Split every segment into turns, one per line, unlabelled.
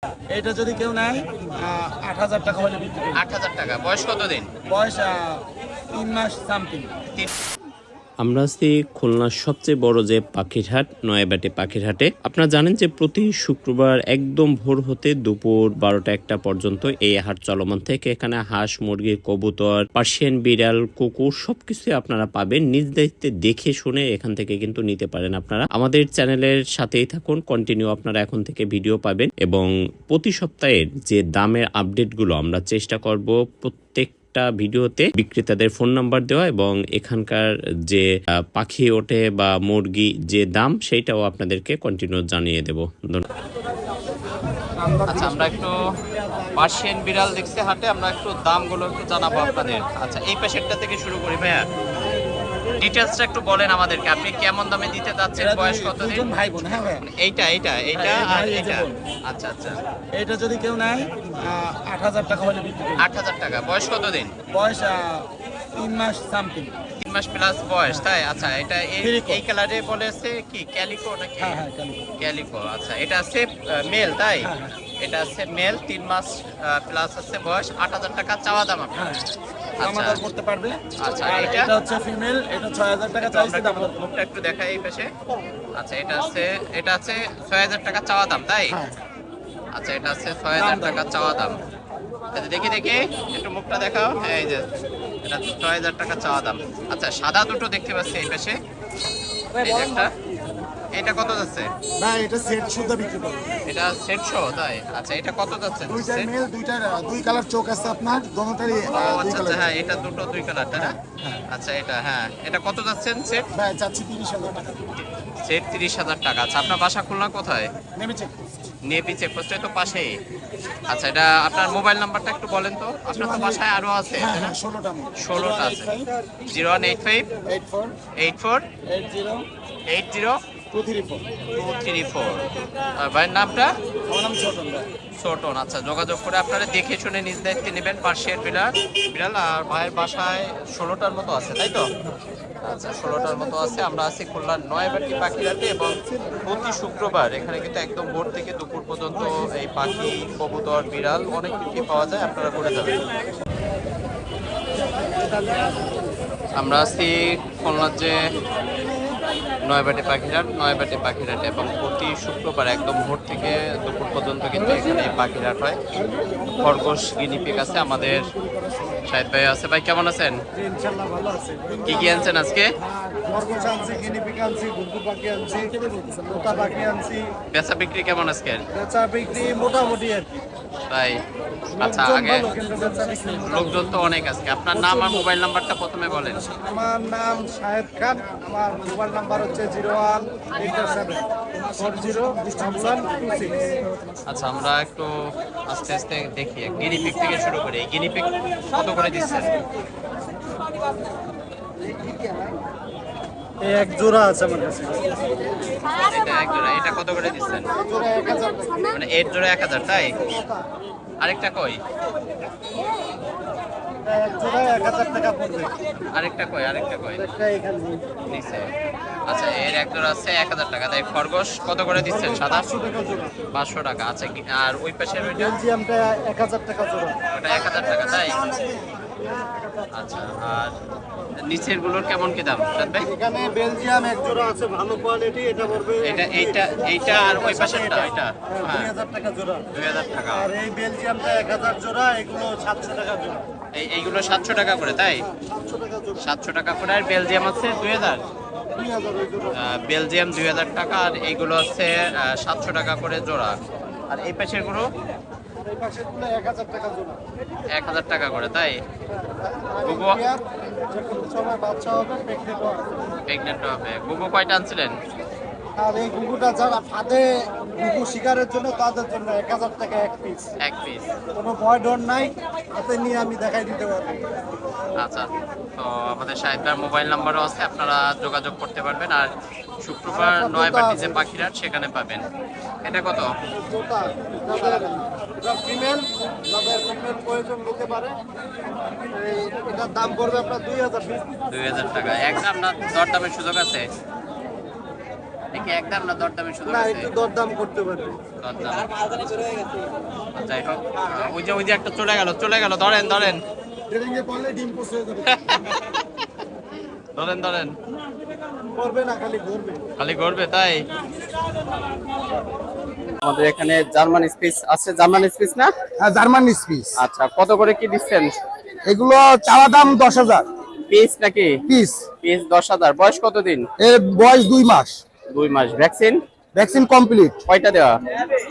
এটা যদি কেউ নেয় ৮,০০০ টাকা হলে বিক্রি করবে।
৮,০০০ টাকা। বয়স কতদিন?
বয়স ৩ মাস সামথিং।
আমরা আছি খুলনার সবচেয়ে বড় যে পাখির হাট, নয়াবাটি পাখির হাটে। আপনারা জানেন যে প্রতি শুক্রবার একদম ভোর হতে দুপুর ১২টা-১টা পর্যন্ত এই হাট চলমান থেকে এখানে হাঁস, মুরগি, কবুতর, পার্সিয়ান বিড়াল, কুকুর সবকিছুই আপনারা পাবেন। নিজ দায়িত্বে দেখে শুনে এখান থেকে কিন্তু নিতে পারেন। আপনারা আমাদের চ্যানেলের সাথেই থাকুন, কন্টিনিউ আপনারা এখন থেকে ভিডিও পাবেন এবং প্রতি সপ্তাহের যে দামের আপডেটগুলো আমরা চেষ্টা করব প্রত্যেক ভিডিওতে বিক্রেতাদের ফোন নাম্বার দেওয়া এবং এখানকার যে পাখি ওঠে বা মুরগি যে দাম সেইটাও আপনাদেরকে কন্টিনিউ জানিয়ে দেব।
আচ্ছা, আমরা একটু পার্সিয়ান বিড়াল দেখতে হাটে, আমরা একটু দামগুলো একটু জানাবো আপনাদের। আচ্ছা, এই পেশেন্টটা থেকে শুরু করি ভাইয়া, ডিটেলসটা একটু বলেন আমাদেরকে। আপনি কেমন দামে দিতে যাচ্ছেন? বয়স কতদিন?
দুজন ভাই বোন। হ্যাঁ ভাই,
এইটা আর এইটা। আচ্ছা আচ্ছা,
এটা যদি কেউ নেয় ৮,০০০ টাকা হলে বিক্রি করবে।
৮,০০০ টাকা। বয়স কতদিন?
বয়স ৩ মাস সামথিং।
3 মাস প্লাস বয়স, তাই? আচ্ছা, এটা
Calico।
এই কালারে বলেছে কি ক্যালিকো নাকি?
হ্যাঁ হ্যাঁ, কেন?
ক্যালিকো। আচ্ছা, এটা আছে মেল, তাই?
হ্যাঁ।
এটা আছে মেল, 3 মাস প্লাস আছে বয়স। 8,০০০ টাকা চাওয়া দাম আপনার।
হ্যাঁ, দামাদার করতে পারবে।
আচ্ছা,
আর
এটা?
এটা হচ্ছে ফিমেল, এটা ৬,০০০ টাকা চাইছে দামাদার।
মুখটা একটু দেখাই এই পাশে। আচ্ছা, এটা আছে ৬,০০০ টাকা চাওয়া দাম, তাই?
হ্যাঁ,
আচ্ছা, এটা আছে ৬,০০০ টাকা চাওয়া দাম। আচ্ছা, দেখি একটু মুখটা দেখাও। এই যে এটা ৬,০০০ টাকা চাওয়া দাম। আচ্ছা, সাদা দুটো দেখতে পাচ্ছি এই পাশে। এই যে একটা, এটা কত যাচ্ছে?
না এটা সেট শুদ্ধ বিক্রি করবে।
এটা সেট শো, তাই? আচ্ছা, এটা কত যাচ্ছে?
দুইটার মেল, দুইটার দুই কালার চোখ আছে আপনার, দোনোটারই
ও
দুই
আচ্ছা আচ্ছা,
কালার।
হ্যাঁ, এটা দুটো দুই কালার, তাই না? আচ্ছা, এটা কত যাচ্ছেন সেট?
ভাই চাচ্ছি ৩০,০০০ টাকা।
সেট ৩০,০০০ টাকা। আচ্ছা, আপনার বাসা খুলনা কোথায়?
নেমে চেক।
নেপি চেকপোস্টের তো পাশেই। আচ্ছা, এটা আপনার মোবাইল নাম্বারটা একটু বলেন তো। আপনার তো বাসায় আরো আছে,
হ্যাঁ
তাই না?
হ্যাঁ, 16টা মেল।
16টা আছে। 0185
84
84
80
80
234।
234। আর ভাইয়ের নামটা?
আমার নাম ছোটন ভাই।
ছোটন। আচ্ছা, যোগাযোগ করে আপনারা দেখে শুনে নিজ দায়িত্বে নেবেন পার্সিয়ান বিড়াল। আর ভাইয়ের বাসায় 16টার মতো আছে, তাই তো? আচ্ছা, 16টার মতো আছে। আমরা আছি খুলনার নয়াবাটি পাখিরাটে এবং প্রতি শুক্রবার এখানে কিন্তু একদম ভোর থেকে দুপুর পর্যন্ত এই পাখি, কবুতর, বিড়াল অনেক কিছুই পাওয়া যায়। আপনারা করে যাবেন। আমরা আছি খুলনার যে নয়াবাটি পাখিরাট এবং প্রতি শুক্রবার একদম ভোর থেকে দুপুর পর্যন্ত কিন্তু এখানে পাখিরাট হয়। খরগোশ, গিনিপিগ আছে। আমাদের শাহিদ ভাই আছে। ভাই কেমন আছেন?
ইনশাআল্লাহ ভালো আছে।
কি কি আনছেন আজকে?
খরগোশ আনছি, গিনিপিগ আনছি, ঘুঘু পাখি আনছি, তোতা পাখি আনছি।
বেচা বিক্রি কেমন আজকে?
বেচা বিক্রি মোটামুটি আর কি।
তাই? আচ্ছা,
লোকজন
আগে
ভালো, কিন্তু বেচা বিক্রি মোটামুটি।
লোকজন তো অনেক আজকে। আপনার নাম আর মোবাইল নাম্বারটা প্রথমে বলেন।
আমার নাম শাহেদ খান, আমার মোবাইল নাম্বার হচ্ছে 0187401126।
আচ্ছা, আমরা একটু আস্তে আস্তে দেখি। গিনিপিগ থেকে শুরু করি। এই গিনিপিগ কত করে দিচ্ছেন?
এই এক জোড়া আছে আমার কাছে।
এটা এক জোড়া। এটা কত করে দিচ্ছেন?
জোড়া 1000 টাকা।
মানে এর জোড়া 1000, তাই? আরেকটা কই?
এক জোড়া 1000 টাকা পড়বে।
আরেকটা কই?
একটা এখানে
নিচে। আচ্ছা, এর এক জোড়া আছে 1000 টাকা। তাই খরগোশ কত করে দিচ্ছেন? সাদা
500 টাকা জোড়া।
500 টাকা। আচ্ছা, আর ওই পাশের ওইটা?
বেলজিয়ামটা 1000 টাকা জোড়া।
ওটা 1000 টাকা, তাই? আচ্ছা, আর নিচের গুলোর কেমন কি দাম সাদ ভাই?
এখানে বেলজিয়াম এক জোড়া আছে ভালো কোয়ালিটি, এটা পড়বে
এইটা আর ওই পাশেরটা এটা? হ্যাঁ,
2000 টাকা জোড়া।
2000 টাকা।
আর এই বেলজিয়ামটা 1000 জোড়া, এগুলো 700 টাকা জোড়া।
এইগুলো 700 টাকা করে, তাই?
700 টাকা জোড়া।
700 টাকা করে। আর বেলজিয়াম আছে 2000?
2000 ওই জোড়া।
বেলজিয়াম 2000 টাকা। আর এইগুলো হচ্ছে 700 টাকা করে জোড়া। আর এই পাশের গুলো
এই পাশেরগুলো 1000 টাকা জোড়া।
1000 টাকা করে, তাই? গুগু
পেয়ার, যে কোনো সময় বাচ্চা হবে, প্রেগনেন্ট হবে।
প্রেগনেন্ট হবে। গুগু কয়টা আনছিলেন?
আর এই ঘুঘুটা যারা ফাঁদে ঘুঘু শিকারের জন্য, তাদের জন্য 1000 টাকা এক পিস।
এক পিস।
কোনো ভয় ডর নাই, হাতে নিয়ে আমি দেখাই দিতে পারবো।
আচ্ছা, তো আমাদের শাহিদ ভাইয়ের মোবাইল নাম্বারও আছে, আপনারা যোগাযোগ করতে পারবেন। আর শুক্রবার নয়াবাটি যে পাখিরাট সেখানে পাবেন। এটা কত?
জোতা যাদের ফিমেল, যাদের ফিমেল প্রয়োজন নিতে পারে, এটার দাম পড়বে আপনার 2000 পিস।
2000 টাকা। একদম না, দরদামের সুযোগ আছে? কি একদম না দরদামে শুধু
না
আছে?
একটু দরদাম করতে পারবে।
দরদাম। যাই হোক ওই যে একটা চলে গেল ধরেন
ট্রেনিংয়ে পড়লে ডিম পোষ হয়ে যাবে।
ধরেন
করবে না, খালি
করবে তাই। আমাদের এখানে জার্মান স্পিচ আছে, জার্মান স্পিচ না?
হ্যাঁ জার্মান স্পিচ।
আচ্ছা কত করে কি দিচ্ছেন?
এগুলো চাওয়া দাম 10,000
পিস নাকি?
পিস।
পিস 10,000। বয়স কতদিন?
এর বয়স 2 মাস।
2 মাস। ভ্যাকসিন?
Vaccine complete.
কয়টা দেওয়া?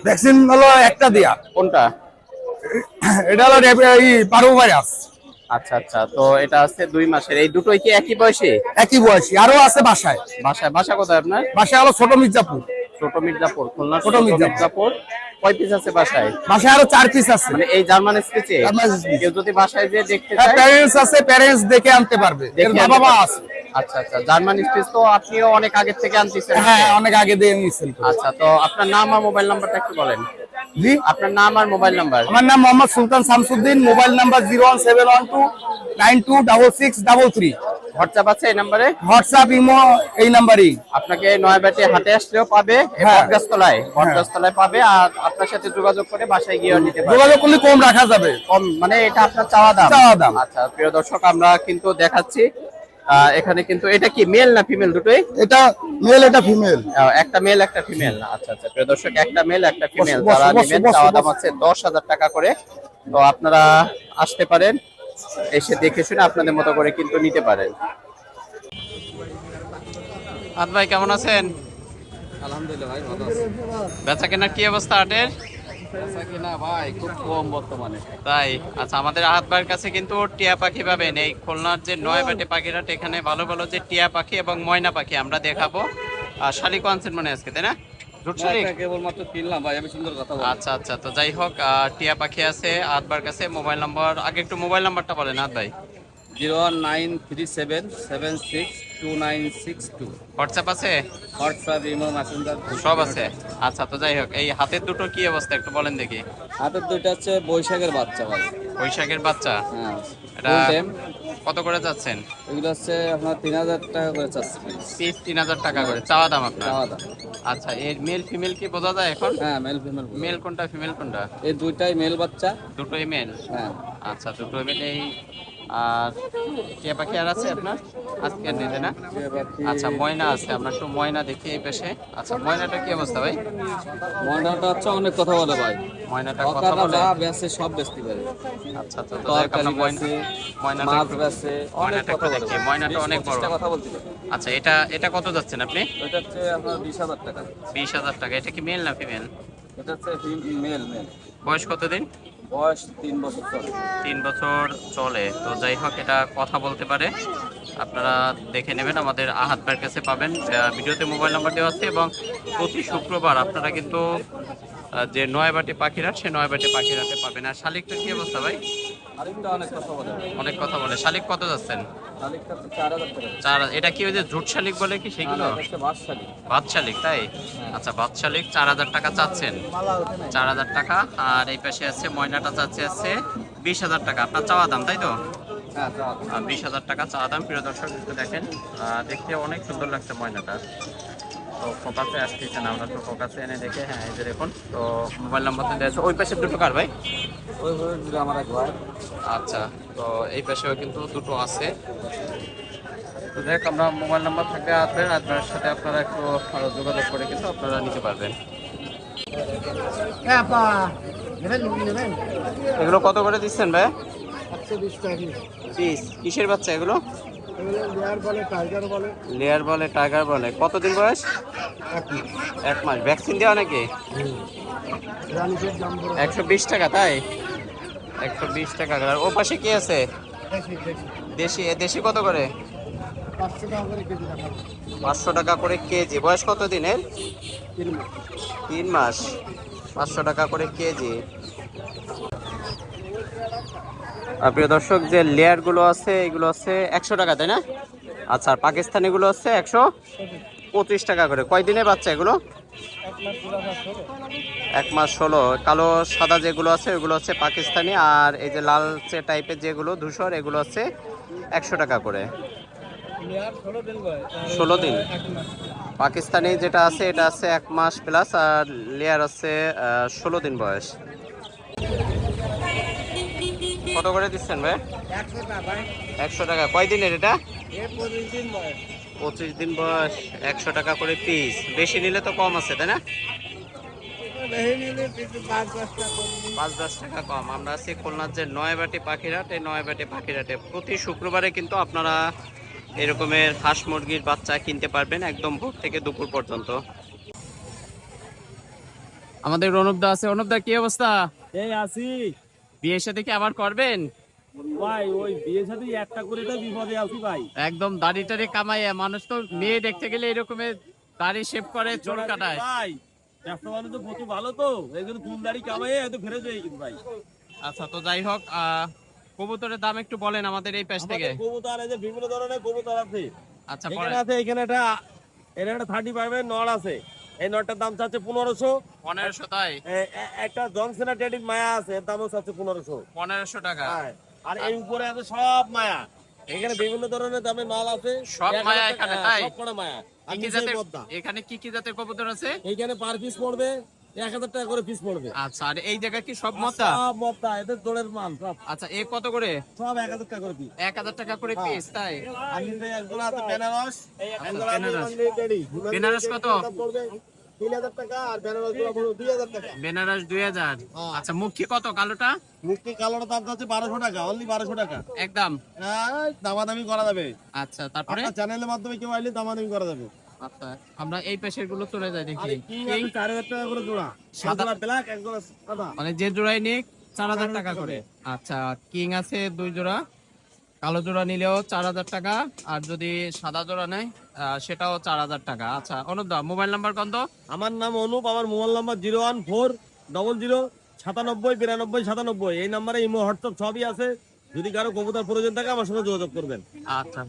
ভ্যাকসিন হলো একটা দেয়া।
কোনটা?
এটা হলো পারো ভাইরাস।
আচ্ছা তো এটা আছে 2 মাসের। এই দুটোই কি একই বয়সে?
একই বয়সী। আরো আছে বাসায়।
বাসা কোথায় আপনার?
বাসায় হলো ছোট মির্জাপুর।
খুলনা
ছোট মির্জাপুর।
কয় পিস আছে বাসায়?
বাসায় আরো 4 পিস আছে।
মানে এই জার্মান স্পিচে কেউ যদি বাসায় যে দেখতে চায়,
প্যারেন্টস আছে, প্যারেন্টস দেখে আনতে পারবে। এর বাবা আছে।
আচ্ছা জার্মান স্পিচ তো আপনিও অনেক আগে থেকে আনতেছেন?
হ্যাঁ অনেক আগে দিয়ে নিয়েছেন।
আচ্ছা তো আপনার নাম আর মোবাইল নাম্বারটা একটু বলেন।
জি
আপনার নাম আর মোবাইল নাম্বার?
আমার নাম মোহাম্মদ সুলতান শামসুদ্দিন, মোবাইল নাম্বার 01712926633।
হোয়াটসঅ্যাপ আছে এই নাম্বারে?
হোয়াটসঅ্যাপ ইমো এই নাম্বারই।
আপনাকে নয়াবাটে হাটে আসলেও পাবে, বটগাছতলায় পাবে। আর আপনার সাথে যোগাযোগ করে বাসায় গিয়ে নিতে পারবে।
যোগাযোগ করলে কম রাখা যাবে।
কম মানে এটা আপনার চাওয়া দাম? আচ্ছা প্রিয় দর্শক আমরা কিন্তু দেখাচ্ছি এখানে কিন্তু এটা কি মেল না ফিমেল দুটোই?
এটা মেল, এটা ফিমেল।
একটা মেল একটা ফিমেল। আচ্ছা প্রিয় দর্শক একটা মেল একটা ফিমেল যারা নেবেন চাওয়া দাম আছে 10,000 টাকা করে। তো আপনারা আসতে পারেন, এসে দেখে শুনে আপনাদের মতো করে কিন্তু নিতে পারেন। আদ ভাই কেমন আছেন?
আলহামদুলিল্লাহ ভাই ভালো আছি।
বেচা কেনার কি অবস্থা হাটের?
বেচা কিনা ভাই খুব কম বর্তমানে।
তাই? আচ্ছা আমাদের আহাত ভাইয়ের কাছে কিন্তু টিয়া পাখি পাবেন। এই খুলনার যে নয়াবাটে পাখিরহাট, এখানে ভালো যে টিয়া পাখি এবং ময়না পাখি আমরা দেখাবো। শালিক আনছেন মানে আজকে, তাই না?
কেবলমাত্র কিনলাম ভাই, আমি সুন্দর কথা বলবো।
আচ্ছা তো যাই হোক টিয়া পাখি আছে আহাত ভাইয়ের কাছে। মোবাইল নাম্বার আগে একটু মোবাইল নাম্বারটা বলেন আহাত ভাই।
01937762962।
হোয়াটসঅ্যাপ আছে?
হোয়াটসঅ্যাপ, ইমো, মেসেঞ্জার
সব আছে। আচ্ছা তো যাই হোক এই হাতের দুটো কি অবস্থা একটু বলেন দেখি।
হাতের দুইটা হচ্ছে বৈশাখের বাচ্চা ভাই।
বৈশাখের বাচ্চা?
হ্যাঁ
এটা
ফুল টাইম।
কত করে যাচ্ছেন?
এগুলো হচ্ছে আপনার 3,000 টাকা করে চাচ্ছি
পিস 3,000 টাকা করে চাওয়া দাম আপনার?
চাওয়া দাম।
আচ্ছা এর মেল ফিমেল কি বোঝা যায় এখন?
হ্যাঁ মেল ফিমেল।
মেল কোনটা ফিমেল কোনটা?
এই দুইটাই মেল বাচ্চা।
দুটোই মেল?
হ্যাঁ
আচ্ছা দুটোই মেল। এই আর টিয়া পাখি আর আছে আপনার? আজকে আর নেই না? আচ্ছা ময়না আছে, আমরা একটু ময়না দেখি এই পাশে। আচ্ছা ময়নাটা কি অবস্থা ভাই?
ময়নাটা হচ্ছে অনেক কথা বলে ভাই।
ময়নাটা কথা বলে?
যা বেচে সব বেচতে পারে।
আচ্ছা তো যাই হোক আমরা ময়নাটা
মাছ বেচে অনেক কথা বলে।
ময়নাটা অনেক বড়
কথা বলতে পারে।
আচ্ছা এটা কত যাচ্ছেন আপনি?
এটা হচ্ছে আপনার 20,000 টাকা।
20,000 টাকা। এটা কি মেল না ফিমেল?
এটা হচ্ছে মেল।
বয়স কতদিন?
বয়স 3 বছর চলে।
3 বছর চলে। তো যাই হোক এটা কথা বলতে পারে, আপনারা দেখে নেবেন। আমাদের আহাত ভাইয়ের কাছে পাবেন। ভিডিওতে মোবাইল নাম্বার দেওয়া আছে এবং প্রতি শুক্রবার আপনারা কিন্তু যে নয়াবাটি পাখিরহাট, সে নয়াবাটি পাখিরহাটে পাবেন। আর শালিকটার কি অবস্থা ভাই?
আরেকটা অনেক কথা বলে।
অনেক কথা বলে। শালিক কত যাচ্ছেন?
শালিকটা হচ্ছে 4,000 টাকা।
4। এটা কি ওই যে জুট শালিক বলে কি সেগুলো?
এটা হচ্ছে বাস শালিক।
বাদ শালিক তাই? আচ্ছা বাদ শালিক 4,000 টাকা চাচ্ছেন। 4,000 টাকা। আর এই পাশে আছে ময়নাটা চাচ্ছে 20,000 টাকা। আপনার চাওয়া দাম তাই তো?
হ্যাঁ
20,000 টাকা চাওয়া দাম। প্রিয় দর্শক একটু দেখেন, দেখতে অনেক সুন্দর লাগছে ময়নাটা। তো ফোকাসে আসতেছে না, আমরা একটু ফোকাসে এনে দেখে। হ্যাঁ এই যে দেখুন। তো মোবাইল নাম্বার তো দেওয়া আছে। ওই পাশে দুটো কার ভাই?
ওই আমার এক ভাই।
আচ্ছা তো এই পাশেও কিন্তু দুটো আছে। তো দেখ আমরা মোবাইল নাম্বার থাকলে আসবেন, আপনার সাথে আপনারা একটু যোগাযোগ করে কিন্তু আপনারা নিতে পারবেন। এগুলো কত করে দিচ্ছেন ভাই? 20। কিসের বাচ্চা এগুলো? লেয়ার বলে, টাইগার বলে। কতদিন বয়স? 1 মাস। ভ্যাকসিন দেওয়া নাকি? 120 টাকা তাই? 120 টাকা। আর ও পাশে কি আছে? দেশি কত করে? 500 টাকা করে কেজি। বয়স কত দিনের? 3 মাস। 500 টাকা করে কেজি। আর প্রিয় দর্শক যে লেয়ার গুলো আছে এগুলো আছে 100 টাকা তাই না? আচ্ছা আর পাকিস্তানি গুলো আছে 125 টাকা করে। কয় দিনের বাচ্চা এগুলো? 1 মাস 16। কালো সাদা যেগুলো আছে ওগুলো হচ্ছে পাকিস্তানি। আর এই যে লালচে টাইপের যেগুলো ধূসর এগুলো হচ্ছে 100 টাকা করে। 16 দিন। পাকিস্তানি যেটা আছে এটা আছে 1 মাস প্লাস, আর লেয়ার আছে 16 দিন বয়স। কত করে দিচ্ছেন ভাই? 100 টাকা। কয় দিনের এটা? 25 দিন বয়স, 100 টাকা করে পিস। বেশি নিলে তো কম আছে, তাই না? 5-10 টাকা কম। আমরা আছি খুলনার যে নয়াবাটি পাখিরহাট, এই নয়াবাটি পাখিরহাটে প্রতি শুক্রবারে কিন্তু আপনারা এরকমের হাঁস মুরগির বাচ্চা কিনতে পারবেন একদম ভোর থেকে দুপুর পর্যন্ত। আমাদের রণবদা আছে। রণবদা কি অবস্থা?
এই আছি
বিয়ের সাথে কি আবার করবেন?
ভাই, ওই বিয়ের সাথে একটা করে তো বিপদে আছি ভাই।
একদম দাড়ি টাড়ি কামাইয়া, মানুষ তো মেয়ে দেখতে গেলে এরকমের দাড়ি শেভ করে চুল কাটায়।
ভাই ব্যবসা বাণিজ্য প্রচুর ভালো তো, এই জন্য চুল দাড়ি কামাইয়ে এত ফেরত হয়ে গেছে ভাই।
আচ্ছা, তো যাই হোক, কবুতরের দাম একটু বলেন আমাদের এই পাশ থেকে।
আমাদের কবুতর এই যে বিভিন্ন ধরনের কবুতর আছে।
আচ্ছা,
এখানে
বলেন।
আছে, এখানে একটা 35 এর নর আছে। এই নরটার দাম চাচ্ছে 1500।
1500? তাই?
একটা জনসেনা টেডির মায়া আছে, এর দামও চাচ্ছে 1500।
1500 টাকা?
হ্যাঁ। আর এই উপরে আছে সব মায়া। এখানে বিভিন্ন ধরনের দামের মাল আছে।
সব মায়া এখানে? তাই?
সব কটা মায়া। আর
কি কি
নিচে
জাতের,
পদ্মা।
এখানে কি কি জাতের কবুতর আছে?
এইখানে পার পিস পড়বে 1000 টাকা করে পিস পড়বে।
আচ্ছা, আর এই জায়গায় কি সব মতা?
সব মদ্দা, এদের দোলের মাল সব।
আচ্ছা, এ কত করে?
সব 1000 টাকা করে পিস।
1000 টাকা করে পিস? তাই?
আর নিচে একগুলো আছে বেনারস। একগুলো আছে
বেনারস।
হিমালয় টেডি।
বেনারস কত?
পড়বে 3000 টাকা, আর বেনারস গুলো পড়বে 2000 টাকা।
বেনারস 2000। আচ্ছা, মুখী কত কালোটা?
মুক্তি কালোটা দাম হচ্ছে 1200 টাকা, অনলি 1200 টাকা।
একদম?
দামাদামি করা যাবে।
আচ্ছা, তারপরে?
আপনার চ্যানেলের মাধ্যমে কেউ আইলে দামাদামি করা যাবে।
আচ্ছা, আমরা এই পাশের গুলো চলে যাই দেখি।
কিং 4000 টাকা করে জোড়া।
সাদা
ব্ল্যাক, একজোড়া সাদা।
মানে যে জোড়াই নিক 4000 টাকা করে। আচ্ছা, কিং আছে 2 জোড়া, কালো জোড়া নিলেও 4000 টাকা, আর যদি সাদা জোড়া নেয় সেটাও 4000 টাকা। আচ্ছা, অনুপদা মোবাইল নাম্বার কত?
আমার নাম অনুপ, আমার মোবাইল নাম্বার 01400 97 92 97। এই নাম্বারে ইমো হোয়াটসঅ্যাপ সবই আছে। যদি কারো কবুতর প্রয়োজন থাকে আমার সঙ্গে যোগাযোগ করবেন।
আচ্ছা।